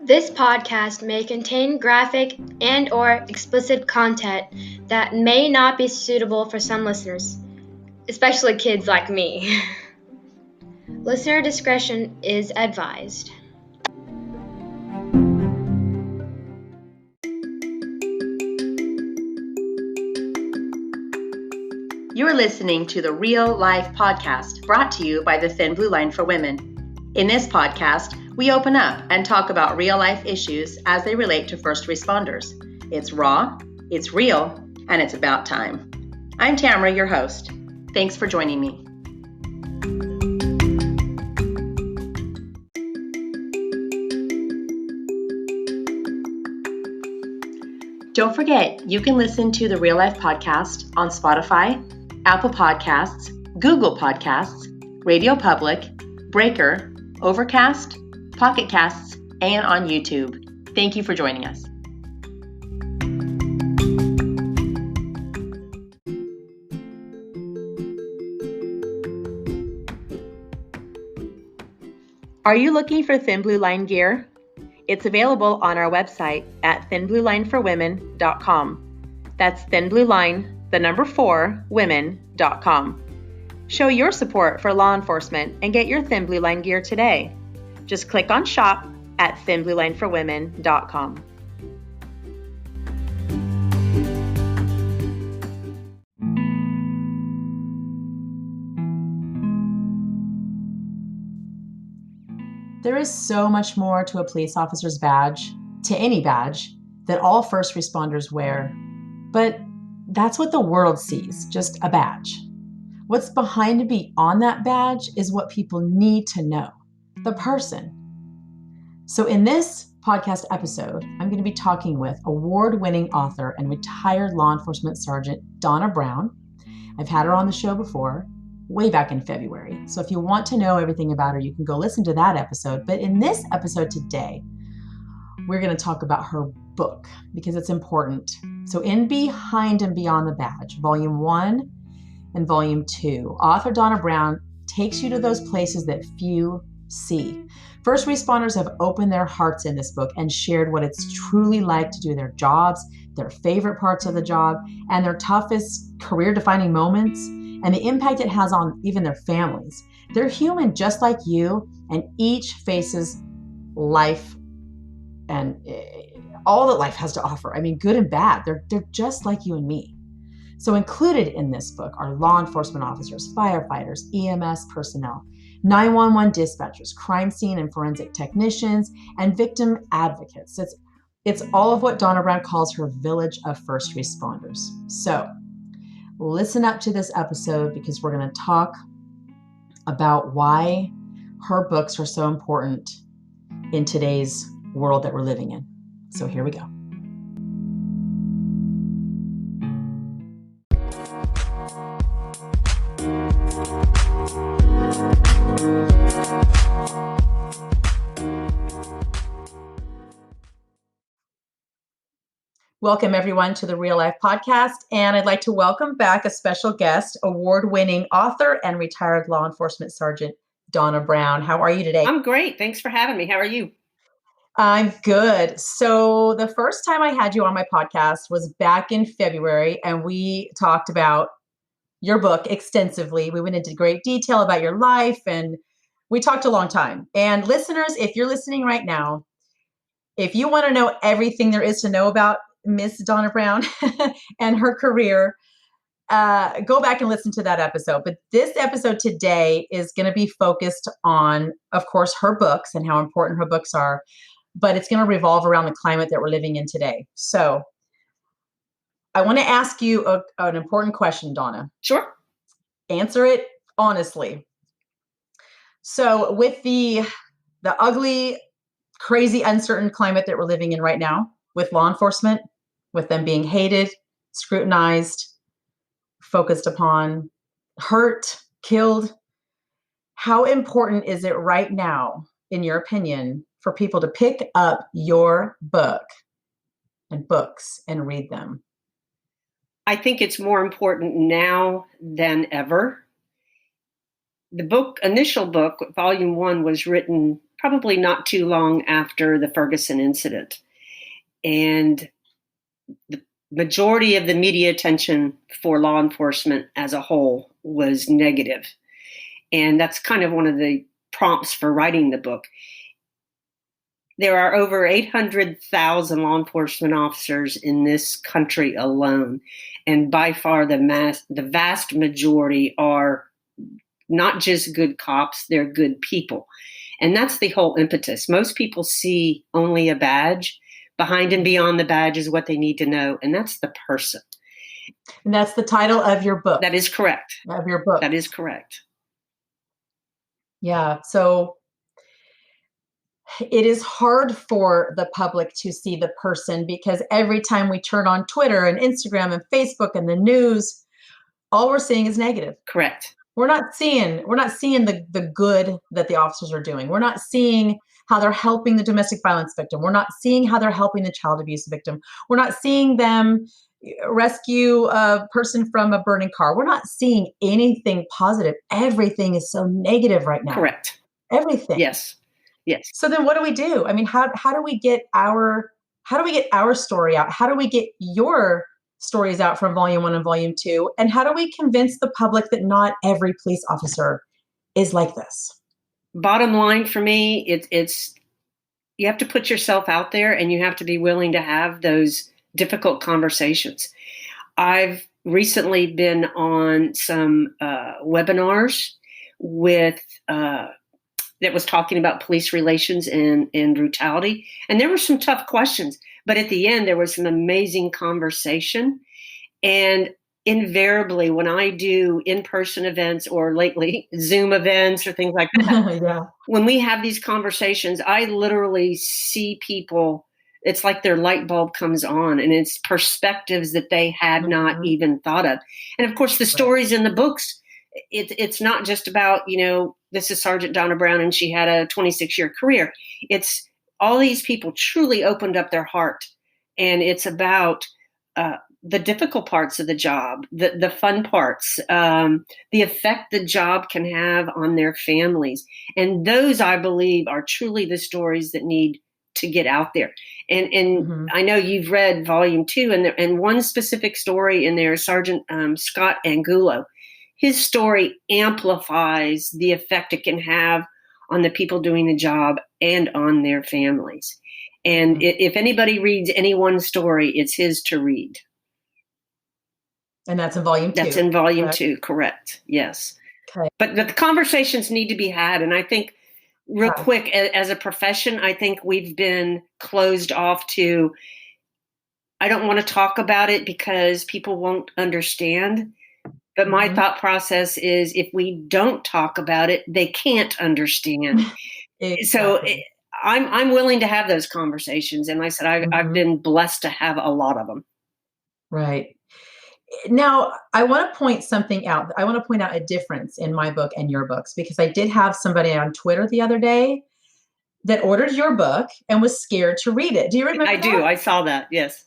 This podcast may contain graphic and/or explicit content that may not be suitable for some listeners, especially kids like me. Listener discretion is advised. You're listening to the Real Life Podcast, brought to you by the Thin Blue Line for Women. In this podcast, we open up and talk about real life issues as they relate to first responders. It's raw, it's real, and it's about time. I'm Tamara, your host. Thanks for joining me. Don't forget, you can listen to the Real Life Podcast on Spotify, Apple Podcasts, Google Podcasts, Radio Public, Breaker, Overcast, Pocket Casts, and on YouTube. Thank you for joining us. Are you looking for Thin Blue Line gear? It's available on our website at thinbluelineforwomen.com. That's thinblueline, 4, women.com. Show your support for law enforcement and get your Thin Blue Line gear today. Just click on shop at thinbluelineforwomen.com. There is so much more to a police officer's badge, to any badge, that all first responders wear. But that's what the world sees, just a badge. What's behind and beyond that badge is what people need to know, the person. So in this podcast episode, I'm going to be talking with award-winning author and retired law enforcement sergeant Donna Brown. I've had her on the show before, way back in February. So if you want to know everything about her, you can go listen to that episode. But in this episode today, we're going to talk about her book because it's important. So in Behind and Beyond the Badge, Volume 1 and Volume 2, author Donna Brown takes you to those places that few see. First responders have opened their hearts in this book and shared what it's truly like to do their jobs, their favorite parts of the job, and their toughest career-defining moments, and the impact it has on even their families. They're human just like you, and each faces life and all that life has to offer. I mean, good and bad. They're just like you and me. So included in this book are law enforcement officers, firefighters, EMS personnel, 911 dispatchers, crime scene and forensic technicians, and victim advocates. It's all of what Donna Brown calls her village of first responders. So listen up to this episode because we're going to talk about why her books are so important in today's world that we're living in. So here we go. Welcome, everyone, to the Real Life Podcast. And I'd like to welcome back a special guest, award-winning author and retired law enforcement sergeant, Donna Brown. How are you today? I'm great. Thanks for having me. How are you? I'm good. So the first time I had you on my podcast was back in February, and we talked about your book extensively. We went into great detail about your life, and we talked a long time. And listeners, if you're listening right now, if you want to know everything there is to know about Miss Donna Brown and her career, go back and listen to that episode. But this episode today is going to be focused on, of course, her books and how important her books are, but it's going to revolve around the climate that we're living in today. So I want to ask you an important question, Donna. Sure. Answer it honestly. So with the ugly, crazy, uncertain climate that we're living in right now, with law enforcement, with them being hated, scrutinized, focused upon, hurt, killed, how important is it right now, in your opinion, for people to pick up your book and books and read them? I think it's more important now than ever. The initial book, volume 1, was written probably not too long after the Ferguson incident. And the majority of the media attention for law enforcement as a whole was negative. And that's kind of one of the prompts for writing the book. There are over 800,000 law enforcement officers in this country alone. And by far the vast majority are not just good cops, they're good people. And that's the whole impetus. Most people see only a badge. Behind and beyond the badge is what they need to know, and that's the person. And that's the title of your book. That is correct. Of your book. That is correct. Yeah. So it is hard for the public to see the person, because every time we turn on Twitter and Instagram and Facebook and the news, all we're seeing is negative. Correct. We're not seeing the good that the officers are doing. We're not seeing how they're helping the domestic violence victim. We're not seeing how they're helping the child abuse victim. We're not seeing them rescue a person from a burning car. We're not seeing anything positive. Everything is so negative right now. Correct. Everything. Yes. Yes. So then what do we do? I mean, how do we get our story out? How do we get your stories out from volume 1 and volume 2? And how do we convince the public that not every police officer is like this? Bottom line for me, it's you have to put yourself out there, and you have to be willing to have those difficult conversations. I've recently been on some webinars with that was talking about police relations and brutality. And there were some tough questions, but at the end, there was some amazing conversation. And invariably, when I do in-person events, or lately Zoom events or things like that, Yeah. When we have these conversations, I literally see people, it's like their light bulb comes on, and it's perspectives that they had not even thought of. And of course, the stories in the books, it's not just about, this is Sergeant Donna Brown and she had a 26-year career. It's all these people truly opened up their heart, and it's about the difficult parts of the job, the fun parts, the effect the job can have on their families. And those, I believe, are truly the stories that need to get out there. And I know you've read volume 2, and one specific story in there, Sergeant Scott Angulo. His story amplifies the effect it can have on the people doing the job and on their families. And if anybody reads any one story, it's his to read. And that's in volume 2. That's in volume 2, correct. Yes. Okay. But the conversations need to be had. And I think, real quick, as a profession, I think we've been closed off to, I don't want to talk about it because people won't understand. But my thought process is, if we don't talk about it, they can't understand. Exactly. So I'm willing to have those conversations. And like I said, I've been blessed to have a lot of them. Right. Now, I want to point something out. I want to point out a difference in my book and your books, because I did have somebody on Twitter the other day that ordered your book and was scared to read it. Do you remember that? I do. I saw that. Yes.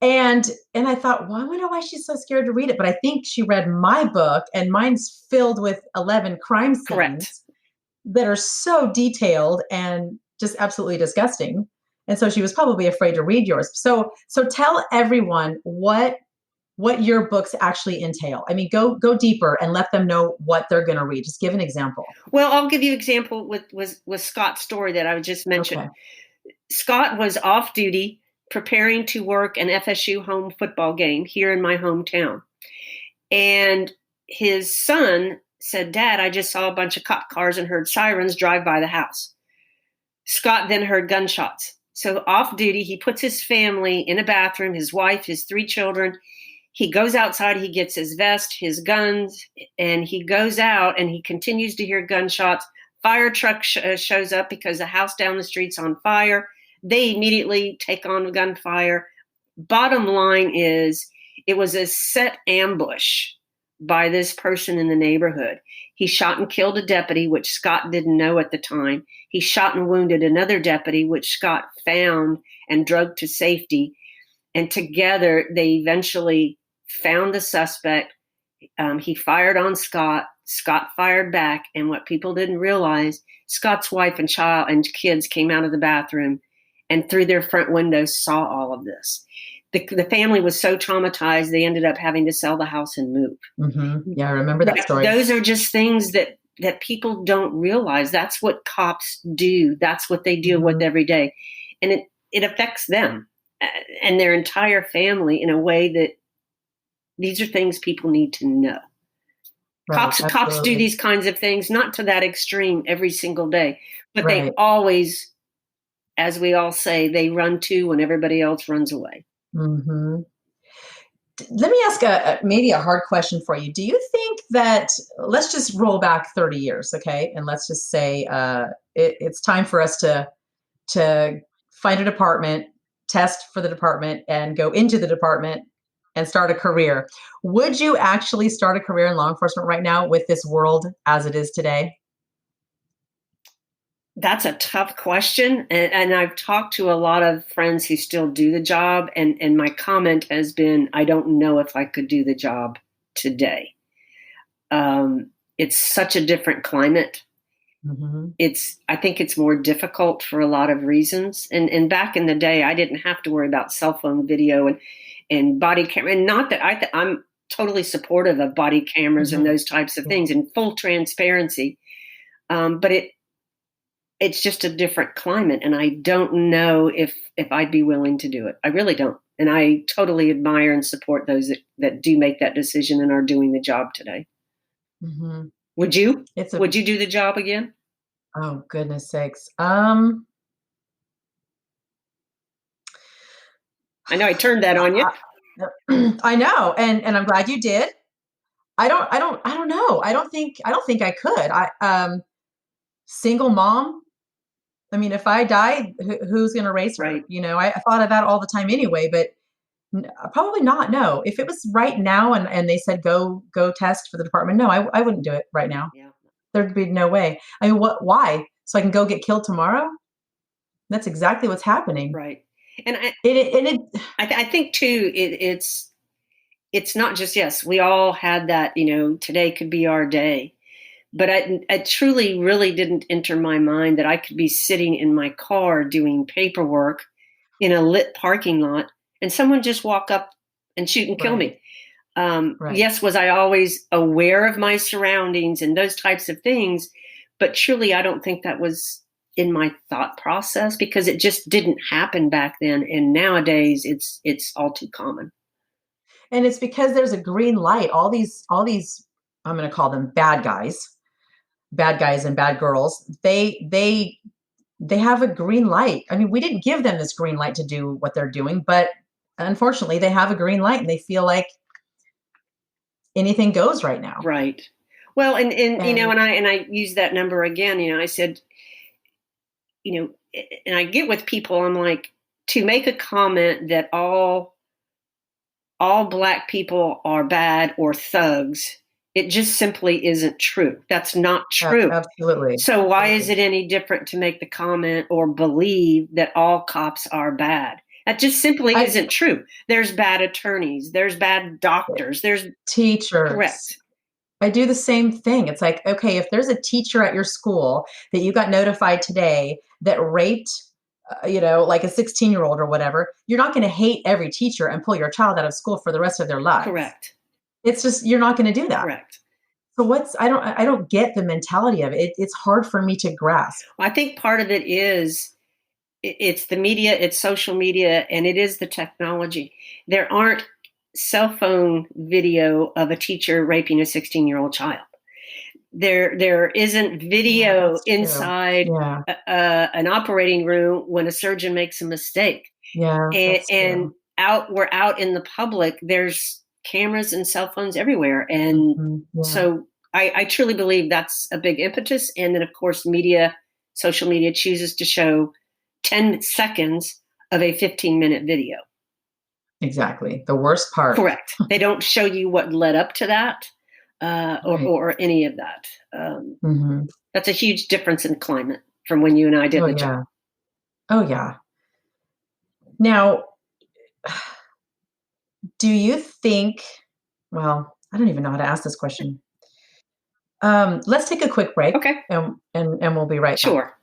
And I thought, well, I wonder why she's so scared to read it. But I think she read my book, and mine's filled with 11 crime scenes that are so detailed and just absolutely disgusting. And so she was probably afraid to read yours. So tell everyone what your books actually entail. I mean, go deeper and let them know what they're going to read. Just give an example. Well, I'll give you an example with Scott's story that I just mentioned. Okay. Scott was off duty, preparing to work an FSU home football game here in my hometown. And his son said, "Dad, I just saw a bunch of cop cars and heard sirens drive by the house." Scott then heard gunshots. So off duty, he puts his family in a bathroom, his wife, his 3 children. He goes outside, he gets his vest, his guns, and he goes out, and he continues to hear gunshots. Fire truck shows up because the house down the street's on fire. They immediately take on gunfire. Bottom line is, it was a set ambush by this person in the neighborhood. He shot and killed a deputy, which Scott didn't know at the time. He shot and wounded another deputy, which Scott found and drugged to safety. And together, they eventually found the suspect. He fired on Scott. Scott fired back, and what people didn't realize, Scott's wife and child and kids came out of the bathroom and through their front window saw all of this. The family was so traumatized, they ended up having to sell the house and move. Mm-hmm. Yeah, I remember that story. Those are just things that people don't realize. That's what cops do. That's what they deal with every day. And it affects them and their entire family in a way that these are things people need to know. Right, Cops do these kinds of things, not to that extreme every single day, but Right. they always, as we all say, they run to when everybody else runs away. Mm-hmm. Let me ask maybe a hard question for you. Do you think that, let's just roll back 30 years, okay? And let's just say it's time for us to find a department, test for the department, and go into the department and start a career. Would you actually start a career in law enforcement right now with this world as it is today? That's a tough question. And I've talked to a lot of friends who still do the job. And my comment has been, I don't know if I could do the job today. It's such a different climate. Mm-hmm. I think it's more difficult for a lot of reasons. And back in the day, I didn't have to worry about cell phone video and body camera. And not that I'm totally supportive of body cameras and those types of things and full transparency. But it's just a different climate. And I don't know if I'd be willing to do it. I really don't. And I totally admire and support those that do make that decision and are doing the job today. Mm-hmm. Would you? Would you do the job again? Oh, goodness sakes. I know I turned that on you. I know. And I'm glad you did. I don't know. I don't think I could. Single mom. I mean, if I die, who's going to raise her? Right. You know, I thought of that all the time anyway, but probably not. No, if it was right now and they said, go test for the department. No, I wouldn't do it right now. Yeah. There'd be no way. I mean, why? So I can go get killed tomorrow? That's exactly what's happening. Right. And I think too, it's not just, yes, we all had that, today could be our day, but I truly really didn't enter my mind that I could be sitting in my car doing paperwork in a lit parking lot and someone just walk up and shoot and kill me. Yes, was I always aware of my surroundings and those types of things, but truly I don't think that was in my thought process because it just didn't happen back then. And nowadays it's all too common. And it's because there's a green light. All these, I'm going to call them bad guys and bad girls. They have a green light. I mean, we didn't give them this green light to do what they're doing, but unfortunately they have a green light and they feel like anything goes right now. Right. Well, and I use that number again, I said, and I get with people, I'm like, to make a comment that all Black people are bad or thugs, it just simply isn't true. That's not true. Absolutely. So why is it any different to make the comment or believe that all cops are bad? That just simply isn't true. There's bad attorneys. There's bad doctors. There's teachers. Correct. I do the same thing. It's like, okay, if there's a teacher at your school that you got notified today that raped, like a 16-year-old or whatever, you're not going to hate every teacher and pull your child out of school for the rest of their lives. Correct. It's just, you're not going to do that. Correct. So I don't get the mentality of it. It's hard for me to grasp. Well, I think part of it is it's the media, it's social media, and it is the technology. There aren't cell phone video of a teacher raping a 16-year-old child. There isn't video inside an operating room when a surgeon makes a mistake. Yeah, and we're out in the public. There's cameras and cell phones everywhere, and so I truly believe that's a big impetus. And then, of course, social media chooses to show 10 seconds of a 15-minute video. Exactly. The worst part. Correct. They don't show you what led up to that or any of that. That's a huge difference in climate from when you and I did the job. Oh, yeah. Now, do you think, well, I don't even know how to ask this question. Let's take a quick break. Okay. And we'll be right back. Sure.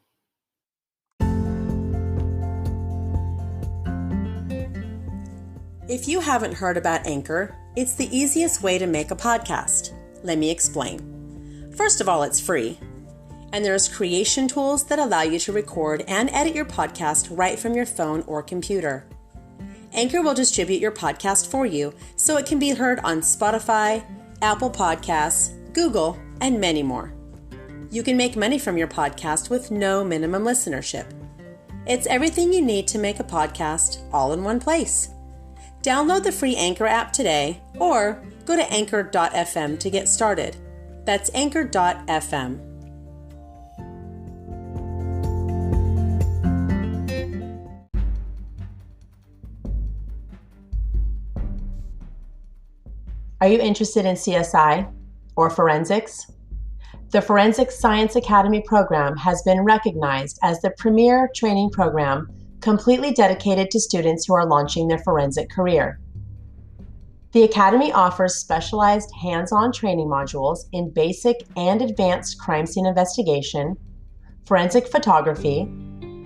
If you haven't heard about Anchor, it's the easiest way to make a podcast. Let me explain. First of all, it's free. And there's creation tools that allow you to record and edit your podcast right from your phone or computer. Anchor will distribute your podcast for you so it can be heard on Spotify, Apple Podcasts, Google, and many more. You can make money from your podcast with no minimum listenership. It's everything you need to make a podcast all in one place. Download the free Anchor app today or go to anchor.fm to get started. That's anchor.fm. Are you interested in CSI or forensics? The Forensic Science Academy program has been recognized as the premier training program completely dedicated to students who are launching their forensic career. The Academy offers specialized hands-on training modules in basic and advanced crime scene investigation, forensic photography,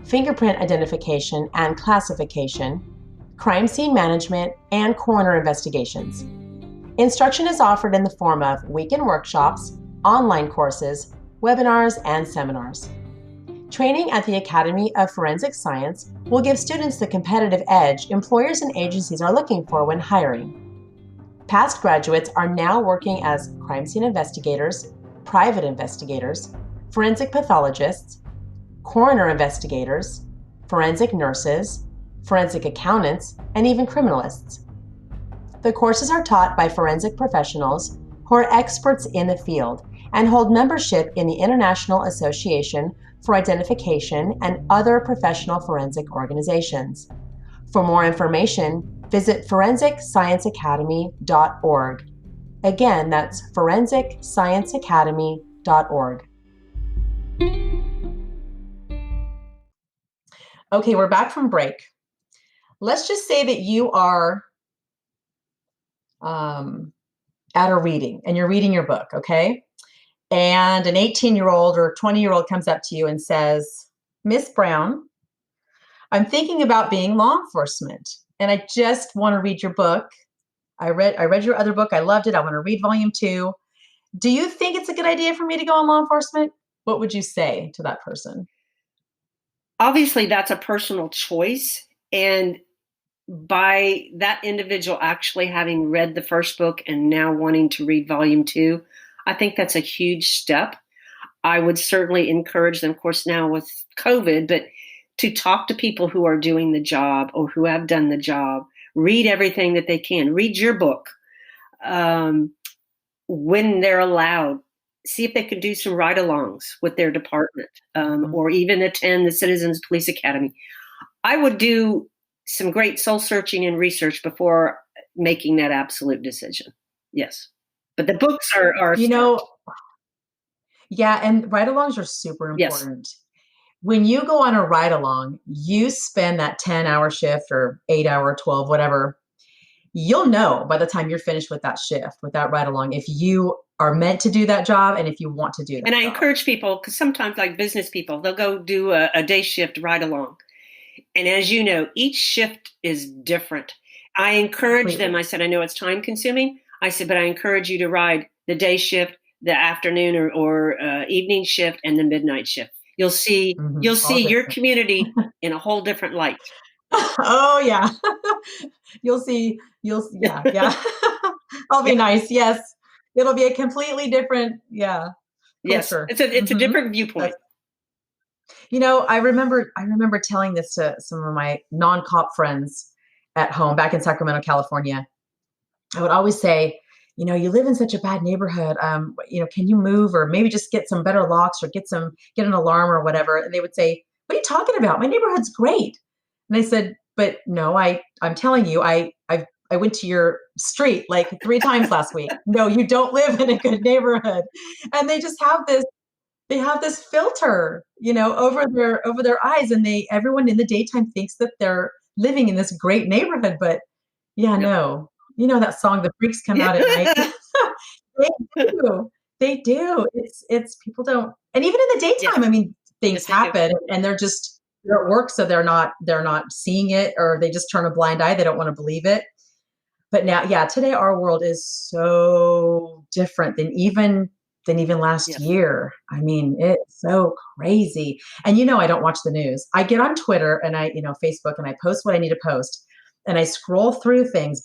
fingerprint identification and classification, crime scene management, and coroner investigations. Instruction is offered in the form of weekend workshops, online courses, webinars, and seminars. Training at the Academy of Forensic Science will give students the competitive edge employers and agencies are looking for when hiring. Past graduates are now working as crime scene investigators, private investigators, forensic pathologists, coroner investigators, forensic nurses, forensic accountants, and even criminalists. The courses are taught by forensic professionals who are experts in the field and hold membership in the International Association for Identification and other professional forensic organizations. For more information, visit forensicscienceacademy.org. Again, that's forensicscienceacademy.org. Okay, we're back from break. Let's just say that you are at a reading and you're reading your book, okay? And an 18-year-old or 20-year-old comes up to you and says, Miss Brown, I'm thinking about being law enforcement and I just want to read your book. I read your other book. I loved it. I want to read volume 2. Do you think it's a good idea for me to go in law enforcement? What would you say to that person? Obviously, that's a personal choice. And by that individual actually having read the first book and now wanting to read volume 2, I think that's a huge step. I would certainly encourage them, of course, now with COVID, but to talk to people who are doing the job or who have done the job, read everything that they can, read your book when they're allowed, see if they can do some ride-alongs with their department or even attend the Citizens Police Academy. I would do some great soul searching and research before making that absolute decision. Yes. But the books are yeah, and ride-alongs are super important. Yes. When you go on a ride-along, you spend that 10-hour shift or 8-hour, 12, whatever. You'll know by the time you're finished with that shift, with that ride-along, if you are meant to do that job and if you want to do that And I job. encourage people, because sometimes like business people, they'll go do a day shift ride-along. And as you know, each shift is different. I encourage them. I said, I know it's time consuming. I said, but I encourage you to ride the day shift, the afternoon or evening shift, and the midnight shift. You'll see your community in a whole different light. Oh yeah. You'll see. Yeah. I'll be nice. Yes. It'll be a completely different, culture. Yes. It's a different viewpoint. I remember telling this to some of my non-cop friends at home back in Sacramento, California. I would always say, you live in such a bad neighborhood. Can you move or maybe just get some better locks or get an alarm or whatever? And they would say, what are you talking about? My neighborhood's great. And I said, but no, I'm telling you, I went to your street like 3 times last week. No, you don't live in a good neighborhood. And they just have this filter, over their eyes, and everyone in the daytime thinks that they're living in this great neighborhood. But no, that song, The Freaks Come Out at Night. They do. It's people don't, and even in the daytime, Yes. I mean, things Yes, they do. happen and they're at work, so they're not seeing it, or they just turn a blind eye. They don't want to believe it. But now, yeah, today our world is so different than even last Yes. year. I mean, it's so crazy. And I don't watch the news. I get on Twitter and Facebook, and I post what I need to post, and I scroll through things,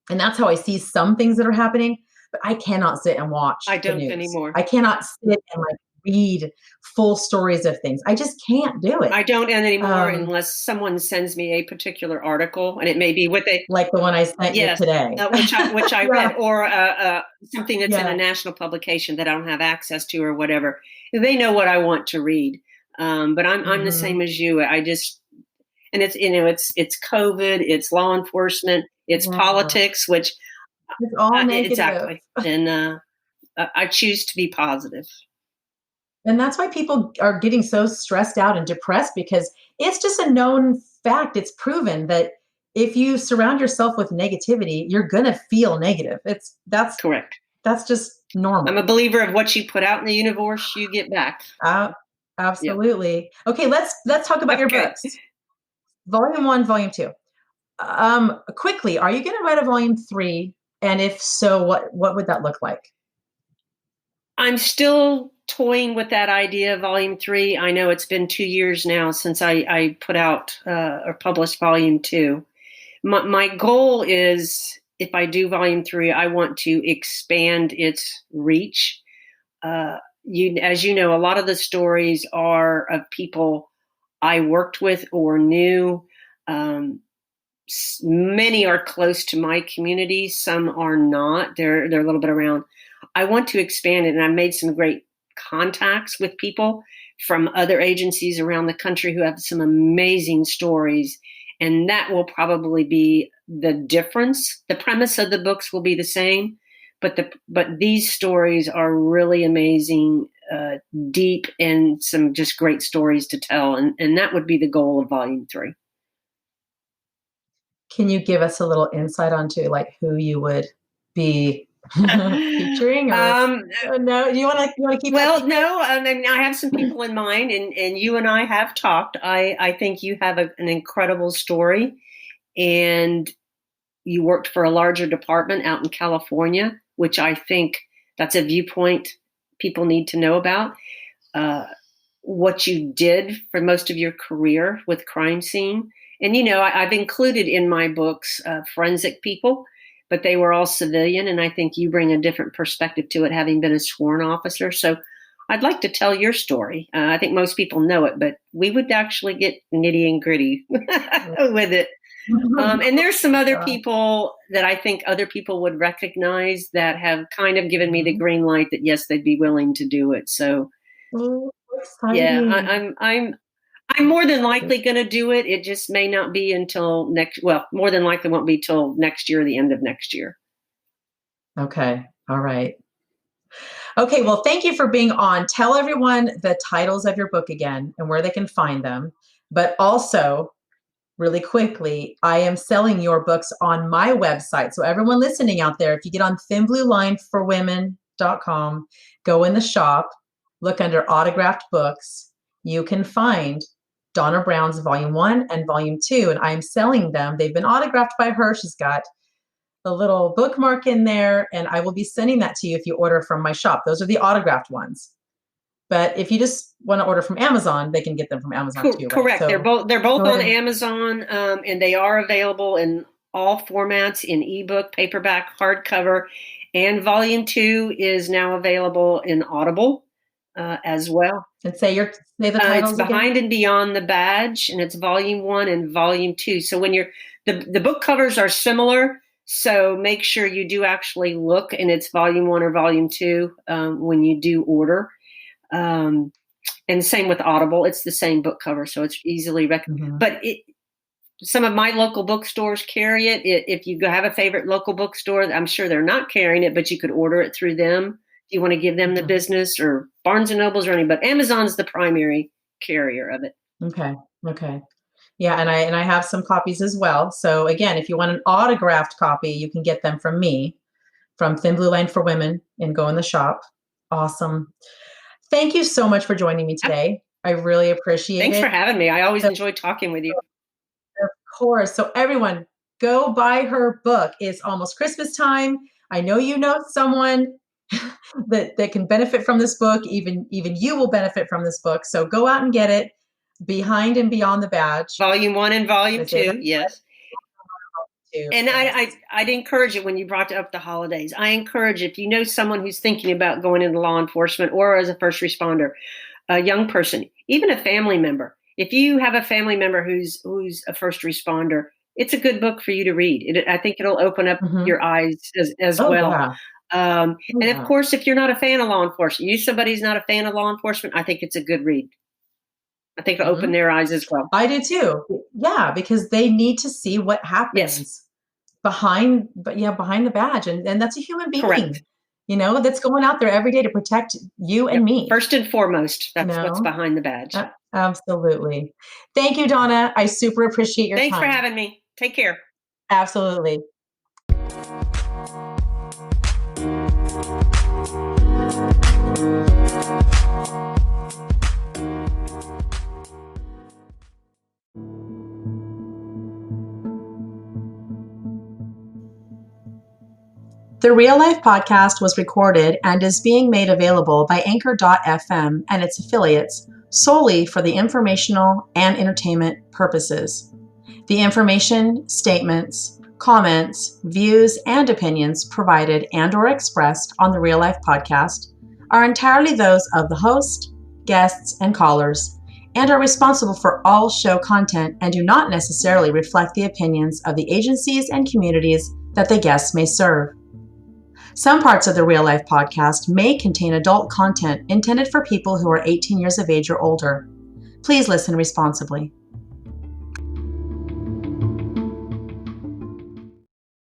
and that's how I see some things that are happening. But I cannot sit and watch I the don't news. anymore. I cannot sit and read full stories of things. I just can't do it. I don't anymore unless someone sends me a particular article, and it may be what they like the one I sent you today, which I Yeah. read, or something that's in a national publication that I don't have access to, or whatever. They know what I want to read, but I'm the same as you. I just, and it's it's COVID, it's law enforcement, it's politics, which it's all negative. Exactly, and I choose to be positive. And that's why people are getting so stressed out and depressed, because it's just a known fact. It's proven that if you surround yourself with negativity, you're going to feel negative. That's correct. That's just normal. I'm a believer of what you put out in the universe, you get back. Absolutely. Yep. Okay, let's talk about your books. Volume 1, Volume 2. Quickly, are you going to write a Volume 3? And if so, what would that look like? I'm still toying with that idea of Volume 3. I know it's been 2 years now since I put out or published Volume 2. My goal is, if I do Volume 3, I want to expand its reach. As you know, a lot of the stories are of people I worked with or knew. Many are close to my community. Some are not. They're a little bit around. I want to expand it, and I've made some great contacts with people from other agencies around the country who have some amazing stories, and that will probably be the difference. The premise of the books will be the same, but these stories are really amazing, deep, and some just great stories to tell, and that would be the goal of Volume 3. Can you give us a little insight onto who you would be featuring? Or no, you want to keep? Well, no. I mean, I have some people in mind, and you and I have talked. I think you have an incredible story, and you worked for a larger department out in California, which I think that's a viewpoint people need to know about. What you did for most of your career with crime scene. And, I've included in my books forensic people, but they were all civilian. And I think you bring a different perspective to it, having been a sworn officer. So I'd like to tell your story. I think most people know it, but we would actually get nitty and gritty with it. And there's some other people that I think other people would recognize that have kind of given me the green light that, yes, they'd be willing to do it. So, yeah, I'm more than likely going to do it. It just may not be until more than likely won't be till next year, the end of next year. Okay. All right. Okay. Well, thank you for being on. Tell everyone the titles of your book again and where they can find them. But also, really quickly, I am selling your books on my website. So everyone listening out there, if you get on thinbluelineforwomen.com, go in the shop, look under autographed books, you can find Donna Brown's Volume 1 and Volume 2, and I'm selling them. They've been autographed by her. She's got a little bookmark in there, and I will be sending that to you if you order from my shop. Those are the autographed ones. But if you just want to order from Amazon, they can get them from Amazon too. Correct. Right? So they're both on Amazon, and they are available in all formats, in ebook, paperback, hardcover, and Volume 2 is now available in Audible as well. And say the titles it's Behind again? and Beyond the Badge, and it's Volume 1 and Volume 2. So when the book covers are similar, so make sure you do actually look, and it's Volume 1 or Volume 2 when you do order. And same with Audible. It's the same book cover, so it's easily recognized. But some of my local bookstores carry it. If you have a favorite local bookstore, I'm sure they're not carrying it, but you could order it through them. You want to give them the business, or Barnes and Nobles or anything, but Amazon's the primary carrier of it. Okay. Yeah, and I have some copies as well. So again, if you want an autographed copy, you can get them from me, from Thin Blue Line for Women and go in the shop. Awesome. Thank you so much for joining me today. I really appreciate it. Thanks for having me. I always enjoy talking with you. Of course. So everyone, go buy her book. It's almost Christmas time. I know you know someone that can benefit from this book. Even you will benefit from this book. So go out and get it. Behind and Beyond the Badge. Volume 1 and Volume 2, yes. And I'd encourage it when you brought up the holidays. I encourage, if you know someone who's thinking about going into law enforcement or as a first responder, a young person, even a family member. If you have a family member who's a first responder, it's a good book for you to read. I think it'll open up your eyes as well. Yeah. And of course, if you're not a fan of law enforcement, somebody who's not a fan of law enforcement, I think it's a good read. I think it'll open their eyes as well. I do too. Yeah, because they need to see what happens behind the badge. And that's a human being, correct, that's going out there every day to protect you and me. First and foremost, that's what's behind the badge. Absolutely. Thank you, Donna. I super appreciate your time. Thanks for having me. Take care. Absolutely. The Real Life podcast was recorded and is being made available by Anchor.fm and its affiliates solely for the informational and entertainment purposes. The information, statements, comments, views, and opinions provided and/or expressed on the Real Life podcast are entirely those of the host, guests, and callers, and are responsible for all show content and do not necessarily reflect the opinions of the agencies and communities that the guests may serve. Some parts of the Real Life podcast may contain adult content intended for people who are 18 years of age or older. Please listen responsibly.